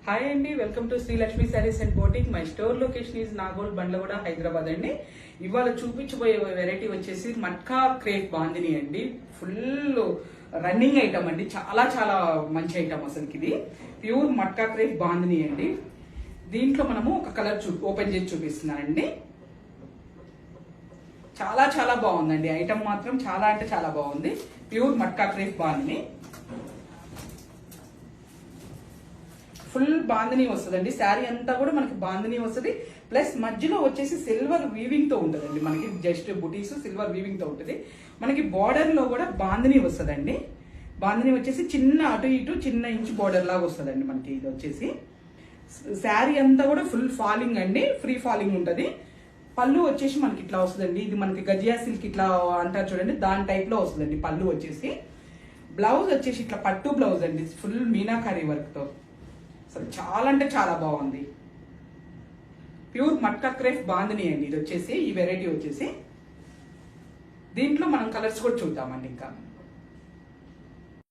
Hi అండి, welcome to Srilakshmi saris and boutique. My store location is Nagole, Bandlaguda, Hyderabad అండి. ఇవాళ చూపించబోయే వెరైటీ వచ్చేసి మట్కా క్రేప్ బాందిని అండి. ఫుల్ రన్నింగ్ ఐటమ్ అండి, చాలా చాలా మంచి ఐటమ్. అసలుకి ఇది ప్యూర్ మట్కా క్రేప్ బాందిని అండి. దీంట్లో మనము ఒక కలర్ ఓపెన్ చేసి చూపిస్తున్నానండి. చాలా చాలా బాగుందండి ఐటమ్, మాత్రం చాలా అంటే చాలా బాగుంది. Pure matka crepe bandhani, full bandhani వస్తుందండి. శారీ అంతా కూడా మనకి బాందిని వస్తుంది. ప్లస్ మధ్యలో వచ్చేసి సిల్వర్ వీవింగ్ తో ఉంటుందండి. మనకి జస్ట్ బుటీస్ సిల్వర్ వీవింగ్ తో ఉంటుంది. మనకి బార్డర్ లో కూడా బాందిని వస్తుందండి. బాందిని వచ్చేసి చిన్న అటు ఇటు చిన్న ఇంచ్ బార్డర్ లాగా వస్తుందండి మనకి. ఇది వచ్చేసి శారీ అంతా కూడా ఫుల్ ఫాలింగ్ అండి, ఫ్రీ ఫాలింగ్ ఉంటుంది. పళ్ళు వచ్చేసి మనకి ఇట్లా వస్తుందండి. ఇది మనకి గజియా సిల్క్ ఇట్లా అంటారు చూడండి, దాని టైప్ లో వస్తుందండి పళ్ళు వచ్చేసి. బ్లౌజ్ వచ్చేసి ఇట్లా పట్టు బ్లౌజ్ అండి, ఫుల్ మీనాకారీ వర్క్ తో. అసలు చాలా అంటే చాలా బాగుంది. ప్యూర్ మట్కా క్రేప్ బాందిని అండి ఇది వచ్చేసి. ఈ వెరైటీ వచ్చేసి దీంట్లో మనం కలర్స్ కూడా చూద్దామండి ఇంకా.